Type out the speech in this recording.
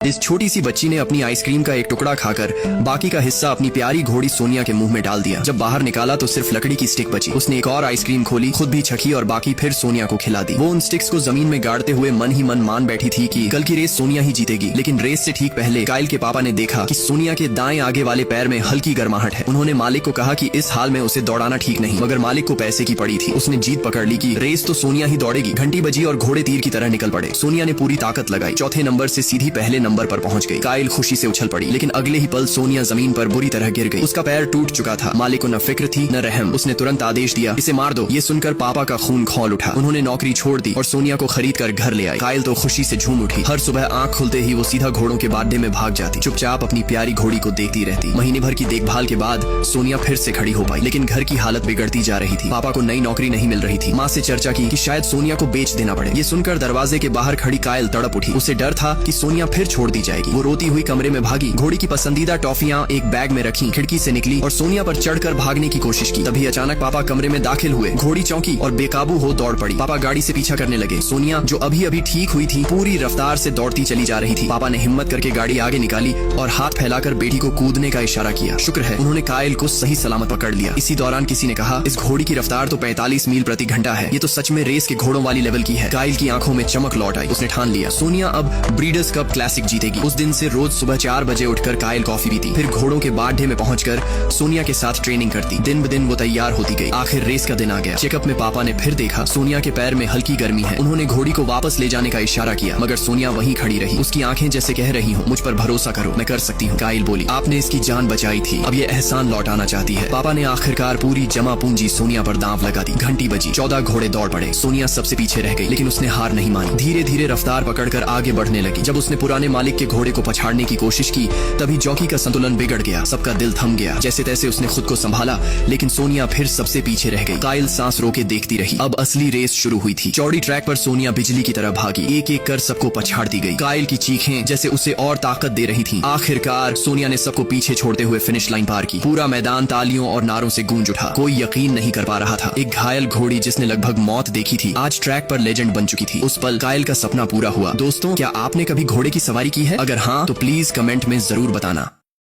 इस छोटी सी बच्ची ने अपनी आइसक्रीम का एक टुकड़ा खाकर बाकी का हिस्सा अपनी प्यारी घोड़ी सोनिया के मुंह में डाल दिया। जब बाहर निकाला तो सिर्फ लकड़ी की स्टिक बची। उसने एक और आइसक्रीम खोली, खुद भी छकी और बाकी फिर सोनिया को खिला दी। वो उन स्टिक्स को जमीन में गाड़ते हुए मन ही मन मान बैठी थी कि कल की रेस सोनिया ही जीतेगी। लेकिन रेस से ठीक पहले काइल के पापा ने देखा कि सोनिया के दाएं आगे वाले पैर में हल्की गर्माहट है। उन्होंने मालिक को कहा कि इस हाल में उसे दौड़ाना ठीक नहीं, मगर मालिक को पैसे की पड़ी थी। उसने जीत पकड़ ली कि रेस तो सोनिया ही दौड़ेगी। घंटी बजी और घोड़े तीर की तरह निकल पड़े। सोनिया ने पूरी ताकत लगाई, चौथे नंबर से सीधी पहले नंबर पर पहुंच गई। काइल खुशी से उछल पड़ी, लेकिन अगले ही पल सोनिया जमीन पर बुरी तरह गिर गई। उसका पैर टूट चुका था। मालिक को न फिक्र थी न रहम। उसने तुरंत आदेश दिया, इसे मार दो। ये सुनकर पापा का खून खौल उठा। उन्होंने नौकरी छोड़ दी और सोनिया को खरीद कर घर ले आई। काइल तो खुशी से झूम उठी। हर सुबह आंख खुलते ही वो सीधा घोड़ों के बाड्डे में भाग जाती, चुपचाप अपनी प्यारी घोड़ी को देखती रहती। महीने भर की देखभाल के बाद सोनिया फिर से खड़ी हो पाई, लेकिन घर की हालत बिगड़ती जा रही थी। पापा को नई नौकरी नहीं मिल रही थी। माँ से चर्चा की कि शायद सोनिया को बेच देना पड़े। ये सुनकर दरवाजे के बाहर खड़ी काइल तड़प उठी। उसे डर था कि सोनिया फिर छोड़ दी जाएगी। वो रोती हुई कमरे में भागी, घोड़ी की पसंदीदा टॉफियां एक बैग में रखी, खिड़की से निकली और सोनिया पर चढ़कर भागने की कोशिश की। तभी अचानक पापा कमरे में दाखिल हुए। घोड़ी चौंकी और बेकाबू हो दौड़ पड़ी। पापा गाड़ी से पीछा करने लगे। सोनिया जो अभी अभी ठीक हुई थी, पूरी रफ्तार से दौड़ती चली जा रही थी। पापा ने हिम्मत करके गाड़ी आगे निकाली और हाथ फैलाकर बेटी को कूदने का इशारा किया। शुक्र है उन्होंने काइल को सही सलामत पकड़ लिया। इसी दौरान किसी ने कहा, इस घोड़ी की रफ्तार तो 45 मील प्रति घंटा है। ये तो सच में रेस के घोड़ों वाली लेवल की है। काइल की आंखों में चमक लौट आई। उसने ठान लिया, सोनिया अब ब्रीडर्स कप क्लासिक जीतेगी। उस दिन से रोज सुबह 4 बजे उठकर काइल कॉफी पीती, फिर घोड़ों के बाड्ढे में पहुंचकर सोनिया के साथ ट्रेनिंग करती। दिन ब दिन वो तैयार होती गई। आखिर रेस का दिन आ गया। चेकअप में पापा ने फिर देखा सोनिया के पैर में हल्की गर्मी है। उन्होंने घोड़ी को वापस ले जाने का इशारा किया, मगर सोनिया वहीं खड़ी रही। उसकी आंखें जैसे कह रही हो, मुझ पर भरोसा करो, मैं कर सकती हूँ। काइल बोली, आपने इसकी जान बचाई थी, अब ये एहसान लौटाना चाहती है। पापा ने आखिरकार पूरी जमा पूंजी सोनिया पर दांव लगा दी। घंटी बजी, 14 घोड़े दौड़ पड़े। सोनिया सबसे पीछे रह गई, लेकिन उसने हार नहीं मानी। धीरे धीरे रफ्तार पकड़कर आगे बढ़ने लगी। जब उसने पुराने मालिक के घोड़े को पछाड़ने की कोशिश की, तभी जॉकी का संतुलन बिगड़ गया। सबका दिल थम गया। जैसे तैसे उसने खुद को संभाला, लेकिन सोनिया फिर सबसे पीछे रह गई। काइल सांस रोके देखती रही। अब असली रेस शुरू हुई थी। चौड़ी ट्रैक पर सोनिया बिजली की तरह भागी, एक एक कर सबको पछाड़ती गई। काइल की चीखें जैसे उसे और ताकत दे रही थीं। आखिरकार सोनिया ने सबको पीछे छोड़ते हुए फिनिश लाइन पार की। पूरा मैदान तालियों और नारों से गूंज उठा। कोई यकीन नहीं कर पा रहा था, एक घायल घोड़ी जिसने लगभग मौत देखी थी, आज ट्रैक पर लेजेंड बन चुकी थी। उस पल काइल का सपना पूरा हुआ। दोस्तों, क्या आपने कभी घोड़े की सवारी की है? अगर हाँ, तो प्लीज कमेंट में जरूर बताना।